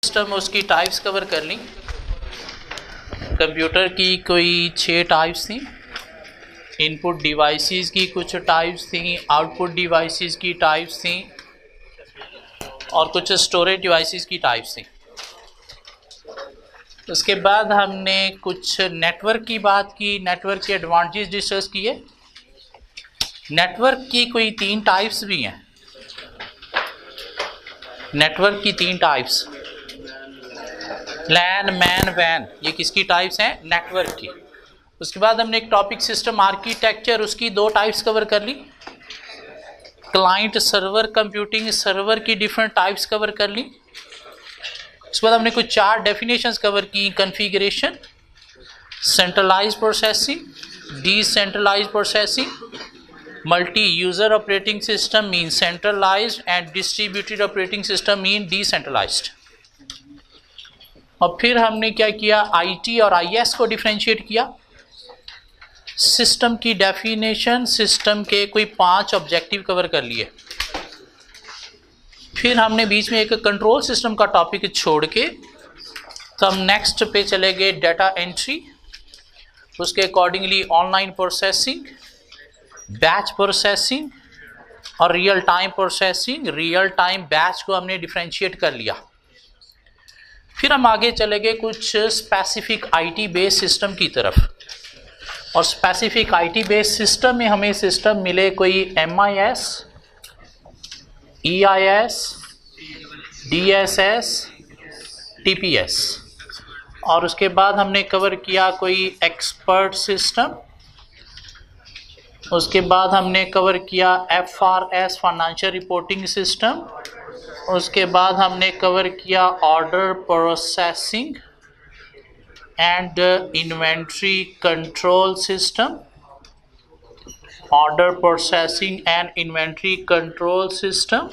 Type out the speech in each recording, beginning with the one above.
System उसकी types cover कर ली। Computer की कोई 6 टाइप्स थी, इनपुट डिवाइसेस की कुछ टाइप्स थी, आउटपुट डिवाइसेस की टाइप्स थी और कुछ स्टोरेज डिवाइसेस की टाइप्स थी। उसके बाद हमने कुछ नेटवर्क की बात की, नेटवर्क के एडवांटेज डिस्कस किए। नेटवर्क की कोई 3 टाइप्स भी हैं। नेटवर्क की 3 टाइप्स, लैन, मैन, वैन, ये किसकी टाइप्स हैं? नेटवर्क की। उसके बाद हमने एक टॉपिक सिस्टम आर्किटेक्चर, उसकी 2 टाइप्स कवर कर ली। क्लाइंट सर्वर कंप्यूटिंग, सर्वर की डिफरेंट टाइप्स कवर कर ली। उसके बाद हमने कुछ 4 डेफिनेशंस कवर की, configuration, centralised processing, decentralised processing, multi user operating system mean centralised and distributed operating system mean decentralised. और फिर हमने क्या किया, आईटी और आईएस को डिफरेंशिएट किया। सिस्टम की डेफिनेशन, सिस्टम के कोई 5 ऑब्जेक्टिव कवर कर लिए। फिर हमने बीच में एक कंट्रोल सिस्टम का टॉपिक छोड़ के तो हम नेक्स्ट पे चले गए, डाटा एंट्री, उसके accordingly online processing, batch processing और real time processing. Real time batch को हमने डिफरेंशिएट कर लिया। फिर हम आगे चले गए कुछ स्पेसिफिक आईटी बेस्ड सिस्टम की तरफ। और स्पेसिफिक आईटी बेस्ड सिस्टम में हमें सिस्टम मिले कोई एमआईएस, ईआईएस, डीएसएस, टीपीएस। और उसके बाद हमने कवर किया कोई एक्सपर्ट सिस्टम। उसके बाद हमने कवर किया एफआरएस, फाइनेंशियल रिपोर्टिंग सिस्टम। उसके बाद हमने कवर किया order processing and inventory control system, order processing and inventory control system.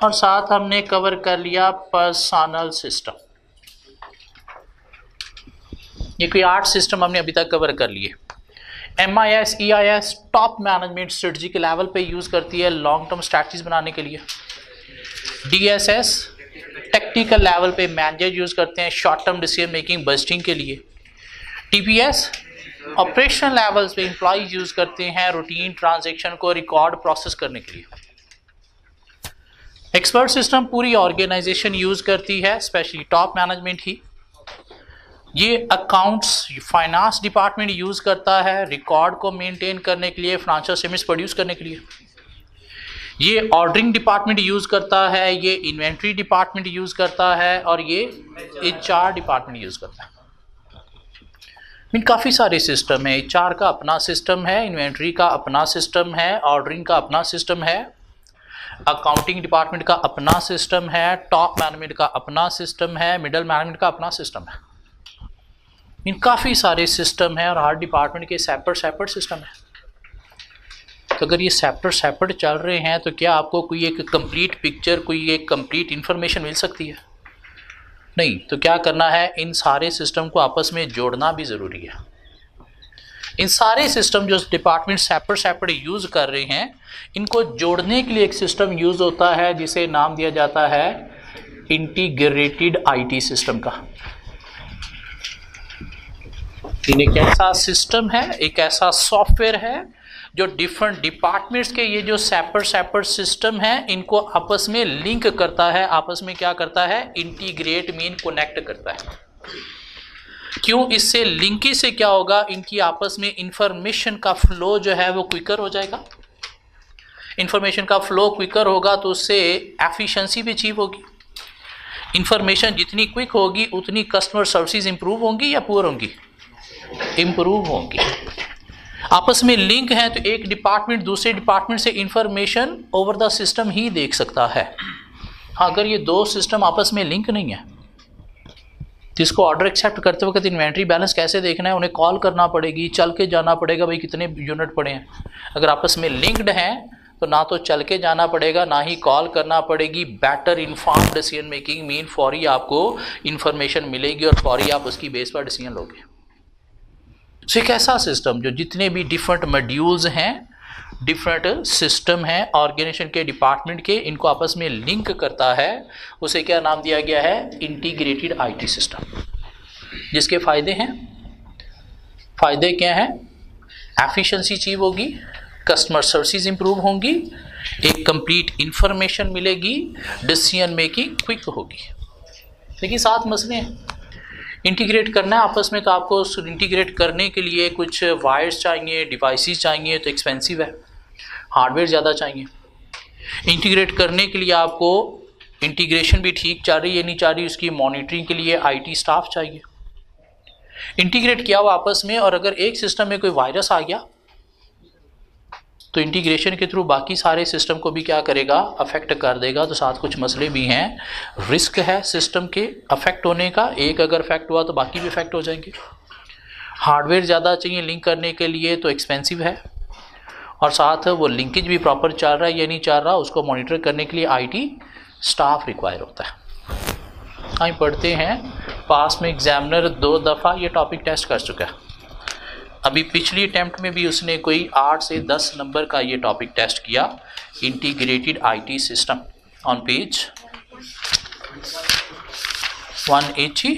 और साथ हमने कवर कर लिया पर्सनल सिस्टम। ये कोई 8 सिस्टम हमने अभी तक कवर कर लिए। MIS, EIS top management strategy के लेवल पे यूज़ करती है लॉन्ग टर्म स्ट्रैटेजीज बनाने के लिए। डीएसएस टेक्निकल लेवल पे मैनेजर यूज़ करते हैं short term decision making busting के लिए। टीपीएस ऑपरेशन लेवल्स पे एम्प्लॉयज यूज़ करते हैं रूटीन ट्रांजैक्शन को रिकॉर्ड प्रोसेस करने के लिए। एक्सपर्ट सिस्टम पूरी ऑर्गेनाइजेशन यूज़ करती है, स्पेशली टॉप मैनेजमेंट ही। ये अकाउंट्स, फाइनेंस डिपार्टमेंट यूज़ करता है रिकॉर्ड को मेंटेन करने के लिए, फाइनेंशियल स्टेटमेंट्स प्रोड्यूस करने के लिए। ये ऑर्डरिंग डिपार्टमेंट यूज़ करता है, ये इन्वेंट्री डिपार्टमेंट यूज़ करता है और ये एचआर डिपार्टमेंट यूज़ करता है। मीन काफ़ी सारे सिस्टम है। एचआर का अपना सिस्टम है, इन्वेंट्री का अपना सिस्टम है, ऑर्डरिंग का अपना सिस्टम है, अकाउंटिंग डिपार्टमेंट का अपना सिस्टम है, टॉप मैनेजमेंट का अपना सिस्टम है, मिडल मैनेजमेंट का अपना सिस्टम है। मीन काफ़ी सारे सिस्टम है और हर डिपार्टमेंट के सेपरेट सिस्टम है। तो अगर ये सेपरेट चल रहे हैं तो क्या आपको कोई एक कंप्लीट पिक्चर, कोई एक कंप्लीट इंफॉर्मेशन मिल सकती है? नहीं। तो क्या करना है, इन सारे सिस्टम को आपस में जोड़ना भी ज़रूरी है। इन सारे सिस्टम जो डिपार्टमेंट सेपरेट यूज़ कर रहे हैं, इनको जोड़ने के लिए एक सिस्टम यूज़ होता है जिसे नाम दिया जाता है इंटीग्रेटेड आईटी सिस्टम का। एक ऐसा सिस्टम है, एक ऐसा सॉफ्टवेयर है जो डिफरेंट डिपार्टमेंट्स के ये जो सेपरेट सिस्टम है इनको आपस में लिंक करता है। आपस में क्या करता है? इंटीग्रेट मीन कनेक्ट करता है। क्यों? इससे लिंकिंग से क्या होगा, इनकी आपस में इंफॉर्मेशन का फ्लो जो है वो क्विकर हो जाएगा। इंफॉर्मेशन का फ्लो क्विकर होगा तो उससे एफिशिएंसी भी अचीव होगी। इंफॉर्मेशन जितनी क्विक होगी उतनी कस्टमर सर्विसेज इंप्रूव होंगी या पुअर होंगी? इंप्रूव होंगी। आपस में लिंक है तो एक डिपार्टमेंट दूसरे डिपार्टमेंट से इंफॉर्मेशन ओवर द सिस्टम ही देख सकता है। हाँ, अगर ये 2 सिस्टम आपस में लिंक नहीं है तो इसको ऑर्डर एक्सेप्ट करते वक्त इन्वेंट्री बैलेंस कैसे देखना है, उन्हें कॉल करना पड़ेगी, चल के जाना पड़ेगा भाई कितने यूनिट पड़े हैं। अगर आपस में लिंक्ड हैं तो ना तो चल के जाना पड़ेगा ना ही कॉल करना पड़ेगी। Better informed decision making mean फौरी आपको इंफॉर्मेशन मिलेगी और फौरी आप उसकी बेस पर डिसीजन लोगे। एक ऐसा सिस्टम जो जितने भी डिफरेंट मॉड्यूल्स हैं डिफरेंट सिस्टम है ऑर्गेनाइजेशन के डिपार्टमेंट के, इनको आपस में लिंक करता है, उसे क्या नाम दिया गया है? Integrated IT system. जिसके फायदे हैं, फायदे क्या हैं? एफिशिएंसी अचीव होगी, कस्टमर सर्विसेज इंप्रूव होंगी, एक कंप्लीट इंफॉर्मेशन मिलेगी, डिसीजन मेकिंग क्विक होगी। लेकिन साथ मसले हैं, इंटीग्रेट करना है आपस में, तो आपको इंटीग्रेट करने के लिए कुछ वायर्स चाहिए, डिवाइसेस चाहिए, तो एक्सपेंसिव है, हार्डवेयर ज़्यादा चाहिए। इंटीग्रेट करने के लिए आपको इंटीग्रेशन भी ठीक चल रही है नहीं चल रही, उसकी मॉनिटरिंग के लिए आईटी स्टाफ चाहिए। इंटीग्रेट किया हुआ आपस में, और अगर एक सिस्टम में कोई वायरस आ गया तो इंटीग्रेशन के थ्रू बाकी सारे सिस्टम को भी क्या करेगा? अफेक्ट कर देगा। तो साथ कुछ मसले भी हैं, रिस्क है सिस्टम के अफेक्ट होने का, एक अगर अफेक्ट हुआ तो बाकी भी अफेक्ट हो जाएंगे। हार्डवेयर ज़्यादा चाहिए लिंक करने के लिए, तो एक्सपेंसिव है, और साथ वो लिंकेज भी प्रॉपर चल रहा है या नहीं चल रहा, उसको मॉनिटर करने के लिए आईटी स्टाफ रिक्वायर होता है। हम पढ़ते हैं, पास में एग्जामिनर 2 दफ़ा ये टॉपिक टेस्ट कर चुका है। अभी पिछली अटेम्प्ट में भी उसने कोई 8 से 10 नंबर का ये टॉपिक टेस्ट किया, integrated IT system, on page 180.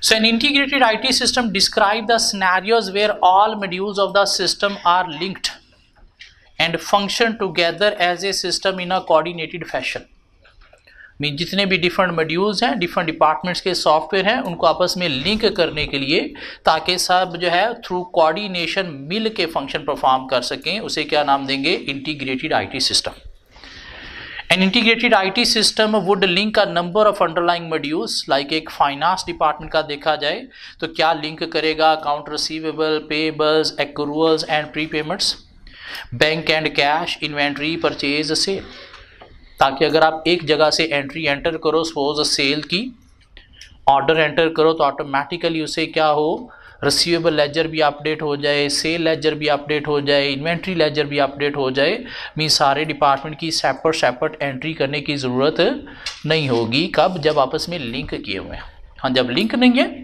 So an integrated IT system describe the scenarios where all modules of the system are linked and function together as a system in a coordinated fashion. Mean जितने भी different modules हैं, different departments के software हैं, उनको आपस में link करने के लिए, ताकि सब जो है थ्रू कोऑर्डिनेशन मिल के फंक्शन परफॉर्म कर सकें, उसे क्या नाम देंगे? Integrated IT system. An integrated IT system would link a number of underlying modules, like एक फाइनेंस डिपार्टमेंट का देखा जाए तो क्या लिंक करेगा? Account receivable, payables, accruals and prepayments, bank and cash, inventory, purchase, sale, ताकि अगर आप एक जगह से एंट्री एंटर करो, सपोज सेल की ऑर्डर एंटर करो, तो ऑटोमेटिकली उसे क्या हो? रिसीवेबल लेजर भी अपडेट हो जाए, सेल लेजर भी अपडेट हो जाए, इन्वेंट्री लेजर भी अपडेट हो जाए। मीन सारे डिपार्टमेंट की सेपरेट एंट्री करने की ज़रूरत नहीं होगी। कब? जब आपस में लिंक किए हुए हैं। हाँ, जब लिंक नहीं है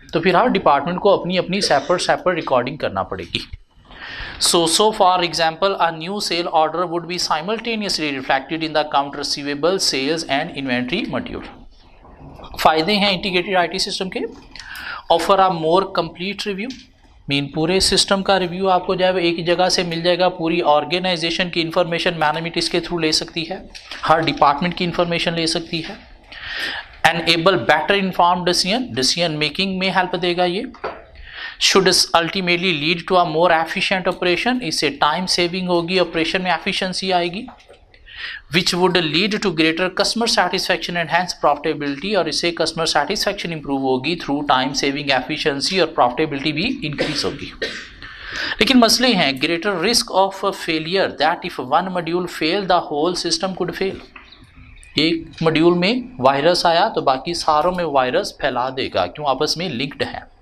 तो फिर हर डिपार्टमेंट को अपनी अपनी सेपरेट रिकॉर्डिंग करना पड़ेगी। So for example, a new sale order would be simultaneously reflected in the account receivable, sales and inventory module. फायदे हैं इंटीग्रेटेड आईटी सिस्टम के, offer a more complete review, mean पूरे system का review आपको जो है एक ही जगह से मिल जाएगा। पूरी ऑर्गेनाइजेशन की इंफॉर्मेशन मैनेजमेंट इसके थ्रू ले सकती है, हर डिपार्टमेंट की इंफॉर्मेशन ले सकती है। Enable better informed decision making में हेल्प देगा ये। Should ultimately lead to a more efficient operation, इससे टाइम सेविंग होगी, ऑपरेशन में एफिशिएंसी आएगी। Which would lead to greater customer satisfaction and hence profitability, और इससे कस्टमर सेटिस्फैक्शन इंप्रूव होगी थ्रू टाइम सेविंग, एफिशिएंसी, और प्रॉफिटेबिलिटी भी इंक्रीज होगी। लेकिन मसले हैं, greater risk of failure, that if one module fail the whole system could fail. एक मॉड्यूल में वायरस आया तो बाकी सारों में वायरस फैला देगा, क्यों? आपस में लिंक्ड है।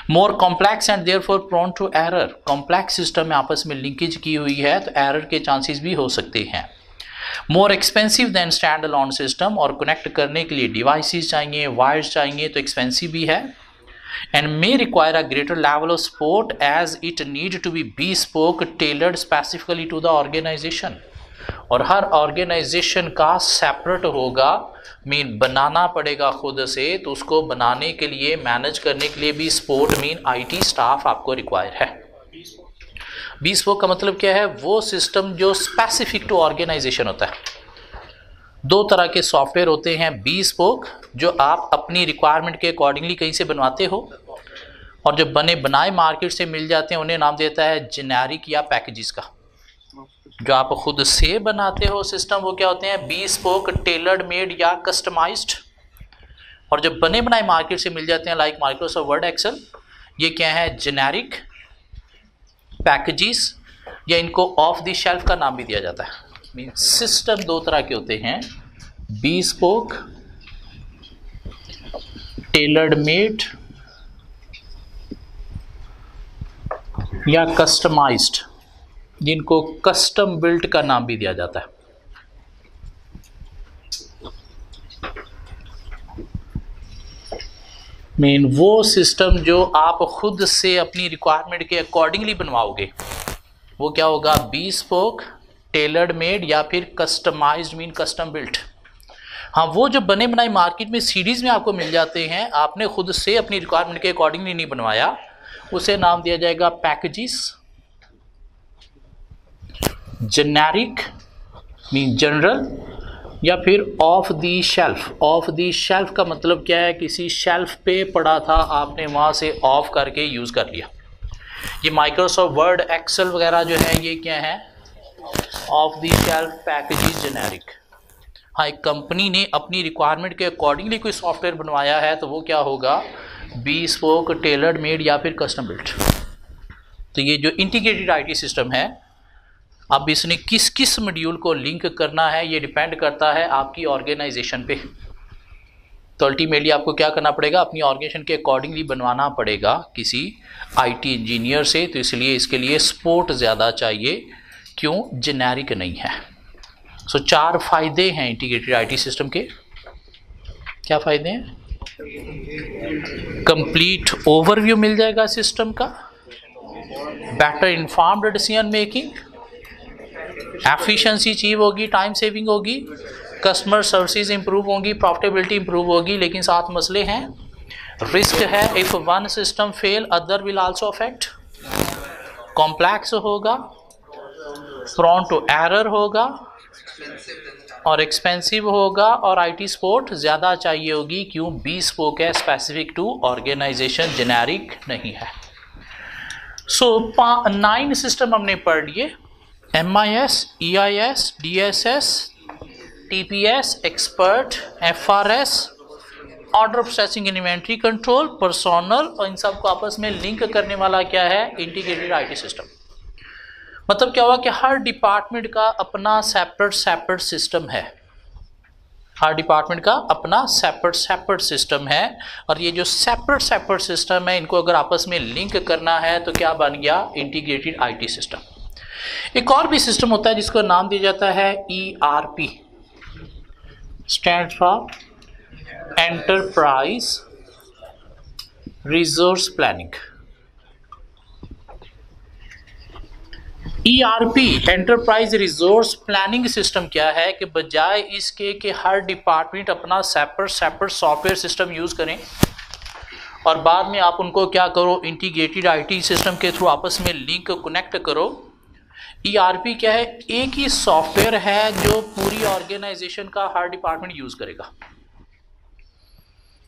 More complex and therefore prone to error, complex system में आपस में लिंकेज की हुई है तो एरर के चांसेस भी हो सकते हैं। More expensive than stand alone system, और कनेक्ट करने के लिए डिवाइसेस चाहिए, वायर्स चाहिए, तो एक्सपेंसिव भी है। And may require a greater level of support as it need to be bespoke tailored specifically to the organisation, और हर ऑर्गेनाइजेशन का सेपरेट होगा, मीन बनाना पड़ेगा खुद से, तो उसको बनाने के लिए, मैनेज करने के लिए भी सपोर्ट मीन आईटी स्टाफ आपको रिक्वायर है। bespoke का मतलब क्या है? वो सिस्टम जो स्पेसिफिक टू ऑर्गेनाइजेशन होता है। 2 तरह के सॉफ्टवेयर होते हैं, bespoke जो आप अपनी रिक्वायरमेंट के अकॉर्डिंगली कहीं से बनवाते हो, और जो बने बनाए मार्केट से मिल जाते हैं उन्हें नाम देता है जेनेरिक या पैकेजेस का। जो आप खुद से बनाते हो सिस्टम, वो क्या होते हैं? bespoke, टेलर्ड मेड या कस्टमाइज्ड। और जब बने बनाए मार्केट से मिल जाते हैं, लाइक माइक्रोसॉफ्ट वर्ड, एक्सेल, ये क्या है? जेनेरिक पैकेजेस, या इनको ऑफ द शेल्फ का नाम भी दिया जाता है। सिस्टम 2 तरह के होते हैं, bespoke, टेलर्ड मेड या कस्टमाइज्ड, जिनको कस्टम बिल्ट का नाम भी दिया जाता है। मीन वो सिस्टम जो आप खुद से अपनी रिक्वायरमेंट के अकॉर्डिंगली बनवाओगे वो क्या होगा, bespoke, टेलर्ड मेड या फिर कस्टमाइज्ड मीन कस्टम बिल्ट। हाँ, वो जो बने बनाए मार्केट में सीरीज में आपको मिल जाते हैं, आपने खुद से अपनी रिक्वायरमेंट के अकॉर्डिंगली नहीं बनवाया, उसे नाम दिया जाएगा पैकेजेस। जेनेरिक मीन जनरल या फिर of the shelf. Of the shelf का मतलब क्या है, किसी शेल्फ पे पड़ा था, आपने वहाँ से ऑफ करके यूज़ कर लिया। ये माइक्रोसॉफ्ट वर्ड, एक्सेल वगैरह जो है ये क्या है, of the shelf packages generic. हाँ, एक कंपनी ने अपनी रिक्वायरमेंट के अकॉर्डिंगली कोई सॉफ्टवेयर बनवाया है तो वो क्या होगा, bespoke, टेलर्ड मेड या फिर कस्टम बिल्ट। तो ये जो इंटीग्रेटेड आईटी सिस्टम है, अब इसने किस किस मॉड्यूल को लिंक करना है ये डिपेंड करता है आपकी ऑर्गेनाइजेशन पे। तो अल्टीमेटली आपको क्या करना पड़ेगा, अपनी ऑर्गेनाइजेशन के अकॉर्डिंगली बनवाना पड़ेगा किसी आईटी इंजीनियर से। तो इसलिए इसके लिए सपोर्ट ज़्यादा चाहिए, क्यों, जेनेरिक नहीं है। सो 4 फायदे हैं इंटीग्रेटेड आईटी सिस्टम के। क्या फायदे हैं, कंप्लीट ओवरव्यू मिल जाएगा सिस्टम का, better informed decision making, efficiency achieve होगी, टाइम सेविंग होगी, कस्टमर सर्विसेज इंप्रूव होंगी, प्रॉफिटेबिलिटी इंप्रूव होगी। लेकिन 7 मसले हैं, रिस्क है, if one system fail other will also affect, complex होगा, प्रोन टू एरर होगा और एक्सपेंसिव होगा, और आईटी सपोर्ट ज़्यादा चाहिए होगी, क्यों, bespoke है, स्पेसिफिक टू ऑर्गेनाइजेशन, जेनेरिक नहीं है। सो 9 सिस्टम हमने पढ़ लिए, MIS, EIS, DSS, TPS, expert, FRS, order processing, inventory control, personnel, और इन सब को आपस में लिंक करने वाला क्या है, इंटीग्रेटेड आईटी सिस्टम। मतलब क्या हुआ कि हर डिपार्टमेंट का अपना सेपरेट सिस्टम है, हर डिपार्टमेंट का अपना सेपरेट सिस्टम है, और ये जो सेपरेट सिस्टम है इनको अगर आपस में लिंक करना है तो क्या बन गया, इंटीग्रेटेड आईटी सिस्टम। एक और भी सिस्टम होता है जिसको नाम दिया जाता है ERP, stand for enterprise resource planning. ERP, enterprise resource planning system क्या है कि बजाय इसके कि हर डिपार्टमेंट अपना सेपरेट सॉफ्टवेयर सिस्टम यूज करें और बाद में आप उनको क्या करो, इंटीग्रेटेड आईटी सिस्टम के थ्रू आपस में लिंक कनेक्ट करो। ERP क्या है, एक ही सॉफ्टवेयर है जो पूरी ऑर्गेनाइजेशन का हर डिपार्टमेंट यूज करेगा।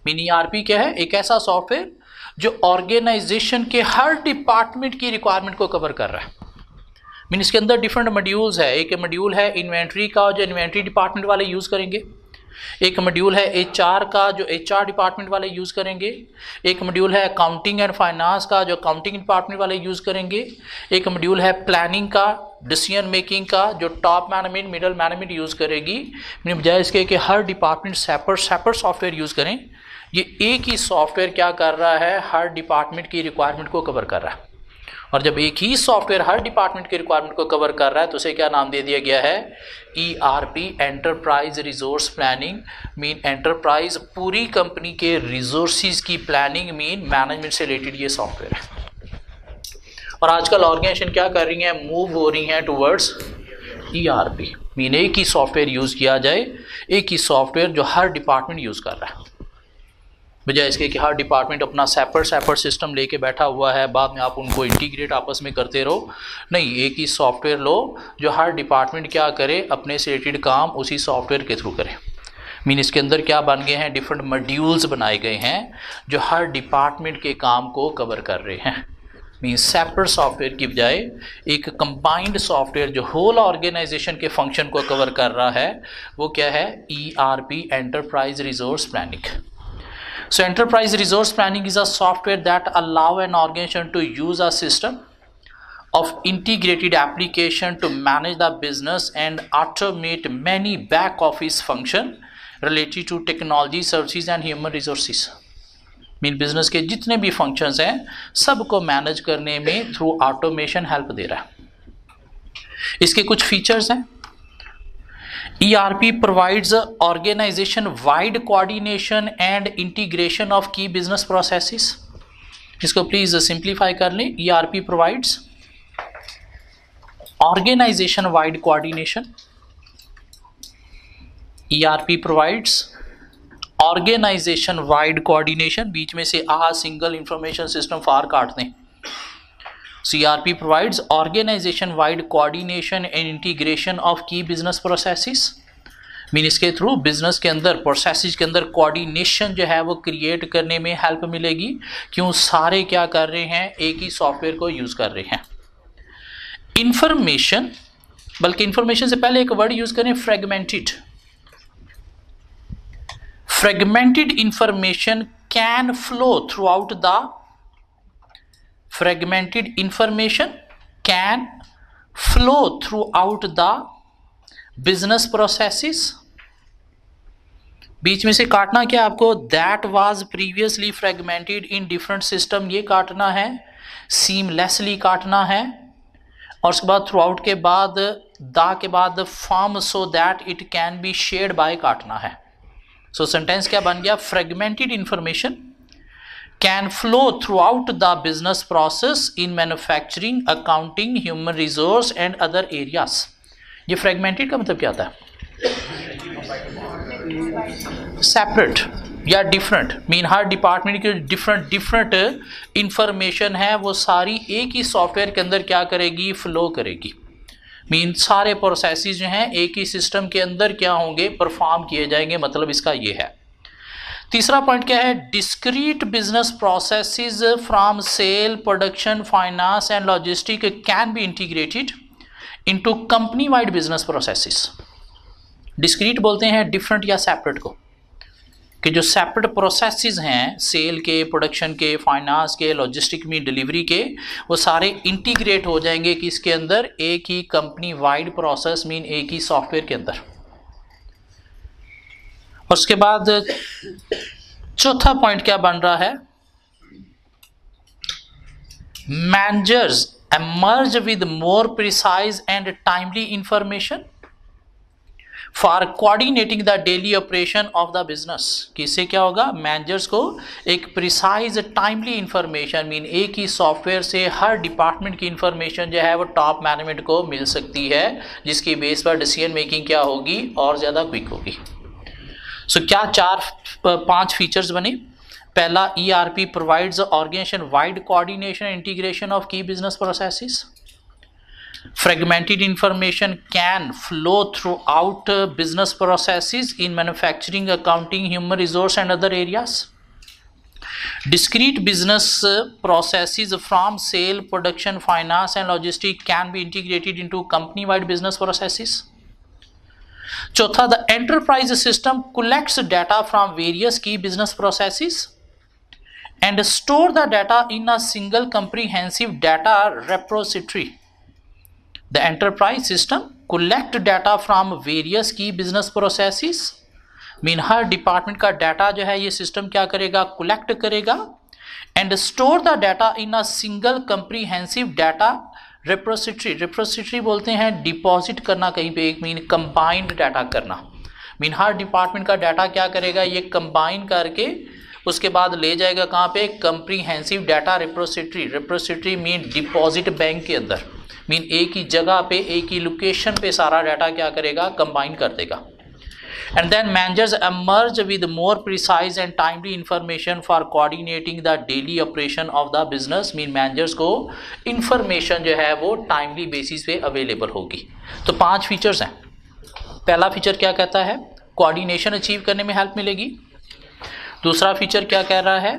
मीन ERP क्या है, एक ऐसा सॉफ्टवेयर जो ऑर्गेनाइजेशन के हर डिपार्टमेंट की रिक्वायरमेंट को कवर कर रहा है। मीन इसके अंदर डिफरेंट मॉड्यूल्स है। एक मॉड्यूल है इन्वेंट्री का जो इन्वेंट्री डिपार्टमेंट वाले यूज़ करेंगे, एक मॉड्यूल है HR का जो HR डिपार्टमेंट वाले यूज़ करेंगे, एक मॉड्यूल है अकाउंटिंग एंड फाइनेंस का जो अकाउंटिंग डिपार्टमेंट वाले यूज़ करेंगे, एक मॉड्यूल है प्लानिंग का, डिसीजन मेकिंग का जो top management middle management use करेगी। बजाय इसके कि हर डिपार्टमेंट सेपरेट सॉफ्टवेयर यूज़ करें, ये एक ही सॉफ्टवेयर क्या कर रहा है, हर डिपार्टमेंट की रिक्वायरमेंट को कवर कर रहा है। और जब एक ही सॉफ्टवेयर हर डिपार्टमेंट के रिक्वायरमेंट को कवर कर रहा है तो उसे क्या नाम दे दिया गया है, ERP, enterprise resource planning. Mean enterprise पूरी कंपनी के रिसोर्सेज की प्लानिंग मीन मैनेजमेंट से रिलेटेड ये सॉफ्टवेयर है। और आजकल ऑर्गेनाइजेशन क्या कर रही है, मूव हो रही हैं टुवर्ड्स ERP। मीन एक ही सॉफ्टवेयर यूज़ किया जाए, एक ही सॉफ्टवेयर जो हर डिपार्टमेंट यूज़ कर रहा है, बजाय इसके कि हर डिपार्टमेंट अपना सेपरेट सिस्टम लेके बैठा हुआ है, बाद में आप उनको इंटीग्रेट आपस में करते रहो। नहीं, एक ही सॉफ्टवेयर लो जो हर डिपार्टमेंट क्या करे, अपने से रिलेटेड काम उसी सॉफ्टवेयर के थ्रू करे। मीन इसके अंदर क्या बन गए हैं, डिफरेंट मॉड्यूल्स बनाए गए हैं जो हर डिपार्टमेंट के काम को कवर कर रहे हैं। मीन सेपरेट सॉफ्टवेयर की बजाय एक कंबाइंड सॉफ्टवेयर जो होल ऑर्गेनाइजेशन के फंक्शन को कवर कर रहा है, वो क्या है, ERP, enterprise resource planning. So enterprise resource planning is a software that allow an organization to use a system of integrated application to manage the business and automate many back office function related to technology, services and human resources. Mean business के जितने भी functions हैं सबको manage करने में through automation help दे रहा है। इसके कुछ फीचर्स हैं। ERP provides organization wide coordination and integration of key business processes. इसको प्लीज सिंप्लीफाई कर लें. ERP provides organization wide coordination. ERP provides organization wide coordination. बीच में से सिंगल इंफॉर्मेशन सिस्टम फार काट दें. CRP provides organization wide coordination and integration of key business processes. Mean इसके through business के अंदर प्रोसेसेस के अंदर कोऑर्डिनेशन जो है वो क्रिएट करने में हेल्प मिलेगी. क्यों? सारे क्या कर रहे हैं? एक ही सॉफ्टवेयर को यूज कर रहे हैं. इंफॉर्मेशन, बल्कि इंफॉर्मेशन से पहले एक वर्ड यूज करें, fragmented. Fragmented information can flow throughout the business processes. बीच में से काटना क्या आपको? That was previously fragmented in different system. ये काटना है. Seamlessly काटना है. और उसके बाद throughout के बाद दा के बाद form so that it can be shared by काटना है. सो सेंटेंस क्या बन गया? Fragmented information can flow through out the business process in manufacturing, accounting, human resource and other areas. ये फ्रेगमेंटेड का मतलब क्या होता है? सेपरेट या डिफरेंट. मीन हर डिपार्टमेंट की डिफरेंट इंफॉर्मेशन है वो सारी एक ही सॉफ्टवेयर के अंदर क्या करेगी? फ्लो करेगी. मीन सारे प्रोसेसेस जो हैं एक ही सिस्टम के अंदर क्या होंगे? परफॉर्म किए जाएंगे. मतलब इसका ये है. तीसरा पॉइंट क्या है? Discrete business processes from sale, production, finance and logistic can be integrated into company wide business processes. Discrete बोलते हैं डिफरेंट या सेपरेट को, कि जो सेपरेट प्रोसेसेस हैं सेल के, प्रोडक्शन के, फाइनेंस के, लॉजिस्टिक में डिलीवरी के, वो सारे इंटीग्रेट हो जाएंगे किसके अंदर? एक ही कंपनी वाइड प्रोसेस, मीन एक ही सॉफ्टवेयर के अंदर. और उसके बाद चौथा पॉइंट क्या बन रहा है? Managers emerge with more precise and timely information for coordinating the daily operation of the business. किससे क्या होगा? मैनेजर्स को एक प्रिसाइज टाइमली इंफॉर्मेशन, मीन एक ही सॉफ्टवेयर से हर डिपार्टमेंट की इंफॉर्मेशन जो है वो टॉप मैनेजमेंट को मिल सकती है, जिसकी बेस पर डिसीजन मेकिंग क्या होगी? और ज़्यादा क्विक होगी. सो क्या 4-5 फीचर्स बने? पहला, ERP provides organisation wide coordination and integration of key business processes. Fragmented information can flow throughout business processes in manufacturing, accounting, human resource and other areas. Discrete business processes from sale, production, finance and logistics can be integrated into company-wide business processes. Chotha, the enterprise system collects data from various key business processes and store the data in a single comprehensive data repository. The enterprise system collect data from various key business processes. Mean हर department का data जो है ये system क्या करेगा? Collect करेगा. And store the data in a single comprehensive data repository. Repository बोलते हैं डिपॉजिट करना कहीं पे, एक मीन कंबाइंड डाटा करना. मीन हर डिपार्टमेंट का डाटा क्या करेगा? ये कंबाइन करके उसके बाद ले जाएगा कहाँ पे? Comprehensive data repository. Repository mean deposit bank के अंदर, मीन एक ही जगह पे, एक ही लोकेशन पे सारा डाटा क्या करेगा? कंबाइन कर देगा. And then managers emerge with more precise and timely information for coordinating the daily operation of the business. Mean managers को इंफॉर्मेशन जो है वो टाइमली बेसिस पे अवेलेबल होगी. तो 5 फीचर्स हैं. पहला फीचर क्या कहता है? कोऑर्डिनेशन अचीव करने में हेल्प मिलेगी. दूसरा फीचर क्या कह रहा है?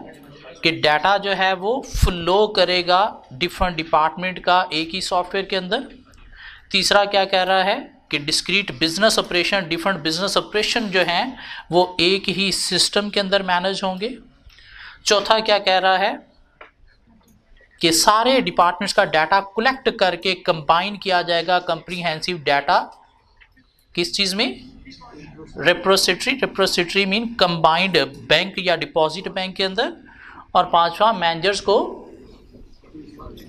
कि डाटा जो है वो फ्लो करेगा डिफरेंट डिपार्टमेंट का एक ही सॉफ्टवेयर के अंदर. तीसरा क्या कह रहा है? कि discrete business operation, different business operation जो हैं वो एक ही सिस्टम के अंदर मैनेज होंगे. चौथा क्या कह रहा है? कि सारे डिपार्टमेंट्स का डाटा कलेक्ट करके कंबाइन किया जाएगा कंप्रीहेंसिव डाटा. किस चीज़ में? Repository. Repository mean combined bank या डिपॉजिट बैंक के अंदर. और पांचवा, मैनेजर्स को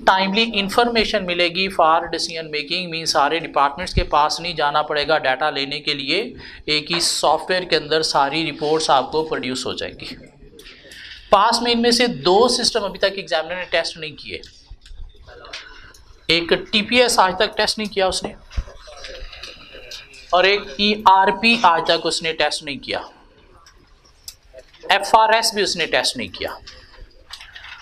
टाइमली इंफॉर्मेशन मिलेगी फॉर डिसीजन मेकिंग, मीन सारे डिपार्टमेंट्स के पास नहीं जाना पड़ेगा डाटा लेने के लिए, एक ही सॉफ्टवेयर के अंदर सारी रिपोर्ट्स आपको प्रोड्यूस हो जाएगी। पास में इनमें से 2 सिस्टम अभी तक एग्जामिनर ने टेस्ट नहीं किए। एक टीपीएस आज तक टेस्ट नहीं किया उसने, और एक ईआरपी आज तक उसने टेस्ट नहीं किया, एफआरएस भी उसने टेस्ट नहीं किया।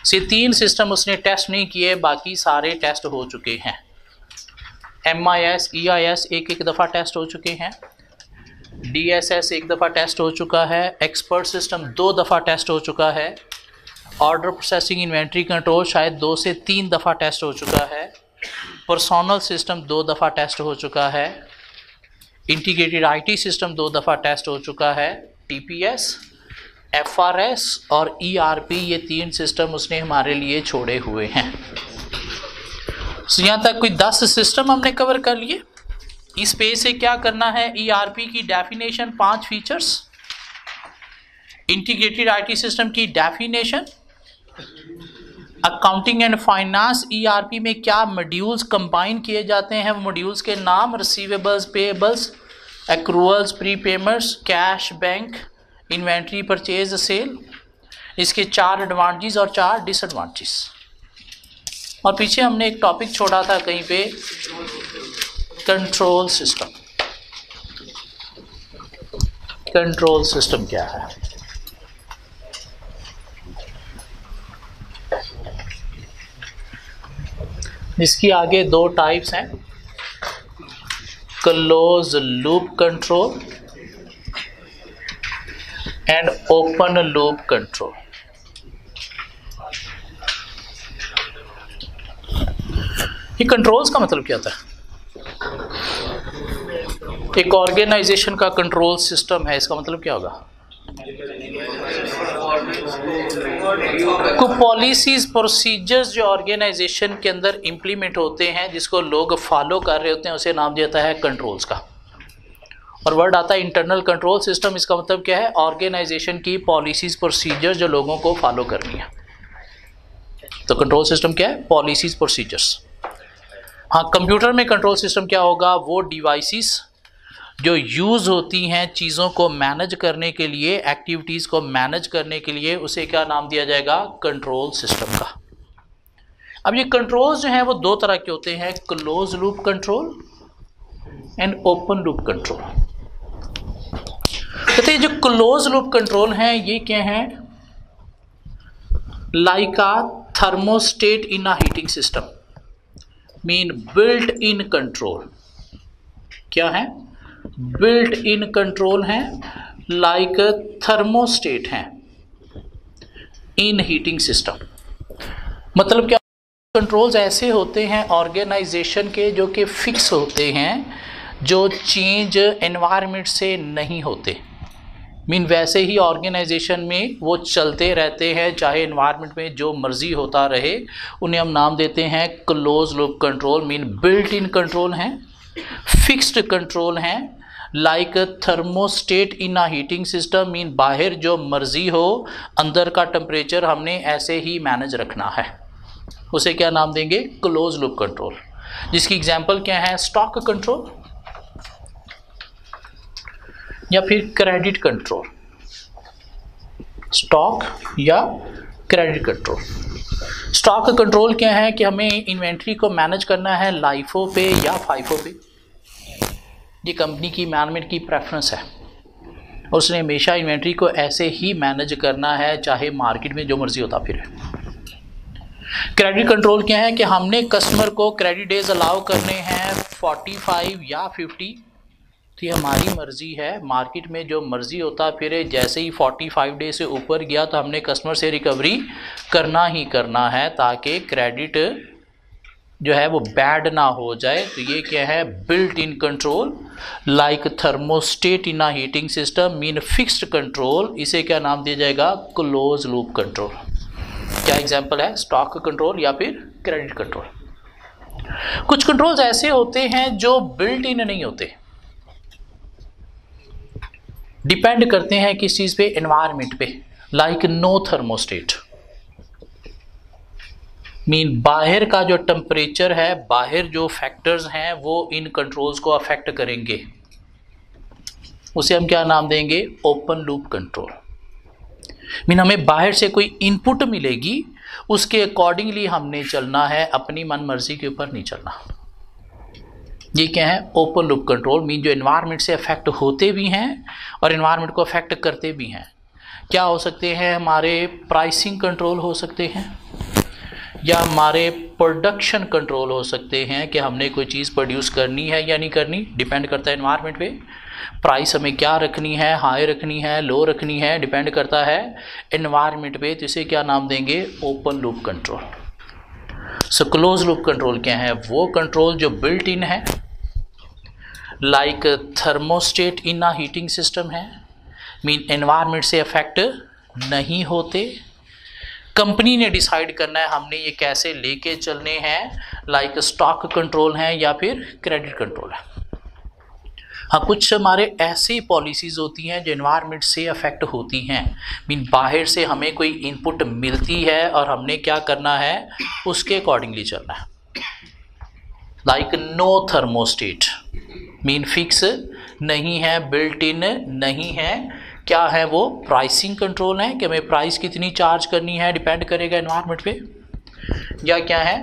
से 3 सिस्टम उसने टेस्ट नहीं किए, बाकी सारे टेस्ट हो चुके हैं। एमआईएस, ईआईएस एक दफ़ा टेस्ट हो चुके हैं, डीएसएस 1 दफ़ा टेस्ट हो चुका है, एक्सपर्ट सिस्टम 2 दफ़ा टेस्ट हो चुका है, ऑर्डर प्रोसेसिंग इन्वेंट्री कंट्रोल शायद 2 से 3 दफ़ा टेस्ट हो चुका है, पर्सोनल सिस्टम 2 दफ़ा टेस्ट हो चुका है, इंटीग्रेटेड आईटी सिस्टम 2 दफ़ा टेस्ट हो चुका है, टीपीएस, एफआरएस और ईआरपी ये 3 सिस्टम उसने हमारे लिए छोड़े हुए हैं। यहाँ तक कोई 10 सिस्टम हमने कवर कर लिए। इस पेज से क्या करना है, ईआरपी की definition, 5 features, integrated IT system की definition, accounting and finance ERP में क्या मॉड्यूल्स कंबाइन किए जाते हैं, वो मॉड्यूल्स के नाम, receivables, payables, accruals, prepayments, cash, bank, inventory, purchase, sale, इसके 4 एडवांटेजेस और 4 डिसएडवांटेजेस। और पीछे हमने एक टॉपिक छोड़ा था कहीं पे, कंट्रोल सिस्टम। कंट्रोल सिस्टम क्या है? इसकी आगे 2 टाइप्स हैं, close loop control and open loop control. ये कंट्रोल्स का मतलब क्या था? एक ऑर्गेनाइजेशन का कंट्रोल सिस्टम है, इसका मतलब क्या होगा? कुछ पॉलिसीज, प्रोसीजर्स जो ऑर्गेनाइजेशन के अंदर इंप्लीमेंट होते हैं, जिसको लोग फॉलो कर रहे होते हैं, उसे नाम देता है कंट्रोल्स का। और वर्ड आता है इंटरनल कंट्रोल सिस्टम, इसका मतलब क्या है? ऑर्गेनाइजेशन की पॉलिसीज, प्रोसीजर जो लोगों को फॉलो करनी है। तो कंट्रोल सिस्टम क्या है? Policies, procedures. हाँ, कंप्यूटर में कंट्रोल सिस्टम क्या होगा? वो डिवाइसेस जो यूज़ होती हैं चीज़ों को मैनेज करने के लिए, एक्टिविटीज़ को मैनेज करने के लिए, उसे क्या नाम दिया जाएगा? कंट्रोल सिस्टम का। अब ये कंट्रोल्स जो हैं वो 2 तरह के होते हैं, close loop control and open loop control. कहते हैं जो क्लोज लूप कंट्रोल हैं ये क्या हैं? Like a thermostat in a heating system, mean built in control. क्या है? बिल्ट इन कंट्रोल हैं, लाइक थर्मोस्टेट हैं इन हीटिंग सिस्टम। मतलब क्या? कंट्रोल्स ऐसे होते हैं ऑर्गेनाइजेशन के जो कि फिक्स होते हैं, जो चेंज एनवायरनमेंट से नहीं होते। मीन वैसे ही ऑर्गेनाइजेशन में वो चलते रहते हैं, चाहे एनवायरनमेंट में जो मर्जी होता रहे। उन्हें हम नाम देते हैं close loop control. Mean built in control हैं, फिक्स्ड कंट्रोल हैं, like thermostat in a heating system. Mean बाहर जो मर्जी हो, अंदर का टेम्परेचर हमने ऐसे ही मैनेज रखना है। उसे क्या नाम देंगे? Close loop control. जिसकी एग्जांपल क्या है? स्टॉक कंट्रोल या फिर क्रेडिट कंट्रोल। स्टॉक या क्रेडिट कंट्रोल। स्टॉक कंट्रोल क्या है कि हमें इन्वेंट्री को मैनेज करना है लाइफो पे या फाइफो पे। ये कंपनी की मैनेजमेंट की प्रेफरेंस है, उसने हमेशा इन्वेंट्री को ऐसे ही मैनेज करना है, चाहे मार्केट में जो मर्जी होता फिर। क्रेडिट कंट्रोल क्या है कि हमने कस्टमर को क्रेडिट डेज अलाउ करने हैं 45 या 50, तो हमारी मर्जी है, मार्केट में जो मर्जी होता फिर। जैसे ही 45 डे से ऊपर गया तो हमने कस्टमर से रिकवरी करना ही करना है, ताकि क्रेडिट जो है वो बैड ना हो जाए। तो ये क्या है? Built in control, like thermostat in a heating system, mean fixed control. इसे क्या नाम दिया जाएगा? Close loop control. क्या एग्जांपल है? स्टॉक कंट्रोल या फिर क्रेडिट कंट्रोल। कुछ कंट्रोल्स ऐसे होते हैं जो बिल्ट इन नहीं होते, डिपेंड करते हैं किस चीज पे? एनवायरनमेंट पे। Like no thermostat. मीन बाहर का जो टेम्परेचर है, बाहर जो फैक्टर्स हैं वो इन कंट्रोल्स को अफेक्ट करेंगे, उसे हम क्या नाम देंगे? Open loop control. मीन हमें बाहर से कोई इनपुट मिलेगी, उसके अकॉर्डिंगली हमने चलना है, अपनी मन मर्जी के ऊपर नहीं चलना। ये क्या है? Open loop control. मीन जो एनवायरनमेंट से अफेक्ट होते भी हैं और एनवायरनमेंट को अफेक्ट करते भी हैं। क्या हो सकते हैं? हमारे प्राइसिंग कंट्रोल हो सकते हैं, या हमारे प्रोडक्शन कंट्रोल हो सकते हैं कि हमने कोई चीज़ प्रोड्यूस करनी है या नहीं करनी, डिपेंड करता है एनवायरनमेंट पे। प्राइस हमें क्या रखनी है, हाई रखनी है, लो रखनी है, डिपेंड करता है एनवायरनमेंट पे। तो इसे क्या नाम देंगे? Open loop control. So close loop control क्या है? वो कंट्रोल जो बिल्ट इन है, like thermostat in a heating system है, मीन एनवायरनमेंट से अफेक्ट नहीं होते। कंपनी ने डिसाइड करना है हमने ये कैसे लेके चलने हैं, लाइक स्टॉक कंट्रोल है या फिर क्रेडिट कंट्रोल है। हाँ, कुछ हमारे ऐसी पॉलिसीज़ होती हैं जो एनवायरनमेंट से अफेक्ट होती हैं, मीन बाहर से हमें कोई इनपुट मिलती है और हमने क्या करना है, उसके अकॉर्डिंगली चलना है। Like no thermostat, mean fix नहीं है, बिल्ट इन नहीं है। क्या है वो? प्राइसिंग कंट्रोल है कि हमें प्राइस कितनी चार्ज करनी है, डिपेंड करेगा एनवायरनमेंट पे। या क्या है?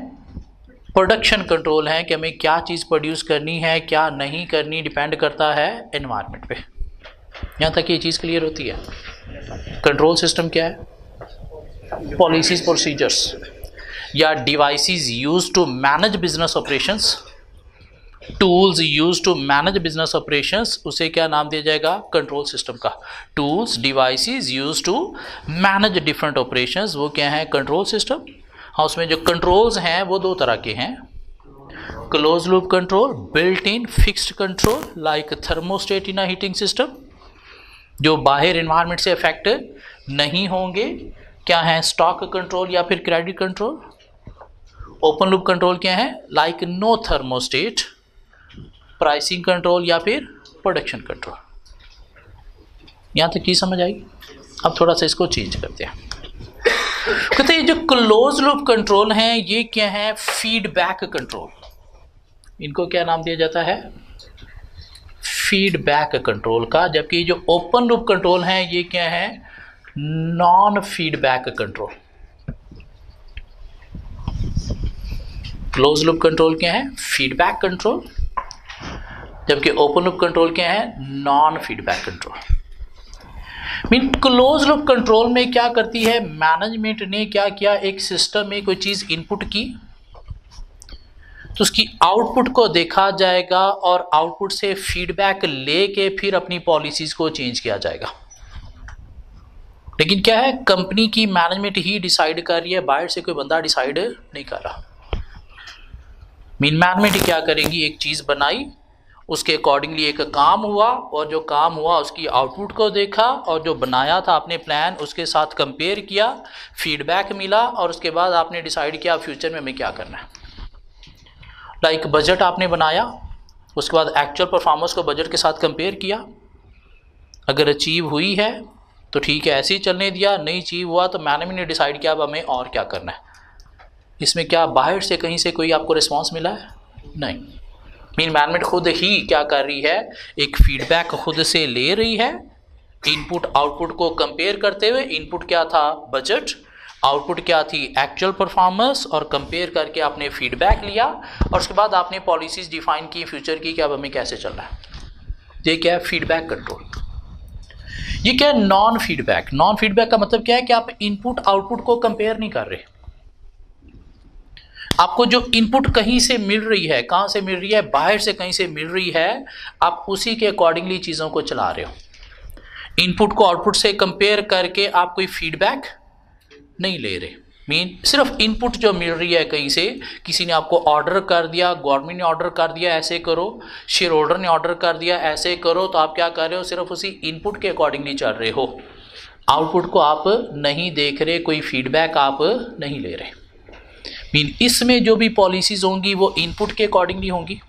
प्रोडक्शन कंट्रोल है कि हमें क्या चीज़ प्रोड्यूस करनी है, क्या नहीं करनी, डिपेंड करता है एनवायरनमेंट पे। यहाँ तक ये चीज़ क्लियर होती है। कंट्रोल सिस्टम क्या है? पॉलिसीज, प्रोसीजर्स या devices used to manage business operations, tools use to manage business operations, उसे क्या नाम दिया जाएगा? कंट्रोल सिस्टम का। Tools, devices use to manage different operations, वो क्या है? Control system. हाँ, उसमें जो कंट्रोल्स हैं वो दो तरह के हैं। Close loop control, built in fixed control, like thermostat in a heating system, जो बाहर एनवायरनमेंट से अफेक्ट नहीं होंगे। क्या है? स्टॉक कंट्रोल या फिर credit control. Open loop control क्या है? Like no thermostat, pricing control या फिर प्रोडक्शन कंट्रोल। यहां तक की समझ आई? अब थोड़ा सा इसको चेंज करते हैं। कहते हैं जो क्लोज लूप कंट्रोल हैं ये क्या है? Feedback control. इनको क्या नाम दिया जाता है? फीडबैक कंट्रोल का। जबकि जो ओपन लूप कंट्रोल हैं ये क्या है? Non feedback control. Close loop control क्या है? फीडबैक कंट्रोल, जबकि ओपन लूप कंट्रोल क्या है? Non feedback control. Mean close loop control में क्या करती है मैनेजमेंट ने? क्या किया? एक सिस्टम में कोई चीज़ इनपुट की तो उसकी आउटपुट को देखा जाएगा और आउटपुट से फीडबैक लेके फिर अपनी पॉलिसीज को चेंज किया जाएगा। लेकिन क्या है? कंपनी की मैनेजमेंट ही डिसाइड कर रही है, बाहर से कोई बंदा डिसाइड नहीं कर रहा। मीन मैनेजमेंट क्या करेगी? एक चीज़ बनाई, उसके अकॉर्डिंगली एक काम हुआ और जो काम हुआ उसकी आउटपुट को देखा और जो बनाया था आपने प्लान उसके साथ कंपेयर किया, फीडबैक मिला और उसके बाद आपने डिसाइड किया फ्यूचर में हमें क्या करना है। लाइक बजट आपने बनाया, उसके बाद एक्चुअल परफॉर्मेंस को बजट के साथ कंपेयर किया, अगर अचीव हुई है तो ठीक है ऐसे ही चलने दिया, नहीं अचीव हुआ तो मैनेजमेंट ने डिसाइड किया अब हमें और क्या करना है। इसमें क्या बाहर से कहीं से कोई आपको रिस्पॉन्स मिला है? नहीं। मीन मैनेजमेंट खुद ही क्या कर रही है? एक फीडबैक खुद से ले रही है, इनपुट आउटपुट को कंपेयर करते हुए। इनपुट क्या था? बजट। आउटपुट क्या थी? Actual performance. और कंपेयर करके आपने फीडबैक लिया और उसके बाद आपने पॉलिसीज डिफाइन की फ्यूचर की कि अब हमें कैसे चलना है। ये क्या है? Feedback control. ये क्या है? Non feedback. नॉन फीडबैक का मतलब क्या है कि आप इनपुट आउटपुट को कंपेयर नहीं कर रहे। आपको जो इनपुट कहीं से मिल रही है, कहाँ से मिल रही है? बाहर से कहीं से मिल रही है, आप उसी के अकॉर्डिंगली चीज़ों को चला रहे हो। इनपुट को आउटपुट से कंपेयर करके आप कोई फीडबैक नहीं ले रहे। मीन सिर्फ इनपुट जो मिल रही है कहीं से, किसी ने आपको ऑर्डर कर दिया, गवर्नमेंट ने ऑर्डर कर दिया ऐसे करो, शेयर होल्डर ने ऑर्डर कर दिया ऐसे करो, तो आप क्या कर रहे हो? सिर्फ उसी इनपुट के अकॉर्डिंगली चल रहे हो। आउटपुट को आप नहीं देख रहे, कोई फीडबैक आप नहीं ले रहे। मीन इसमें जो भी पॉलिसीज होंगी वो इनपुट के अकॉर्डिंगली होंगी,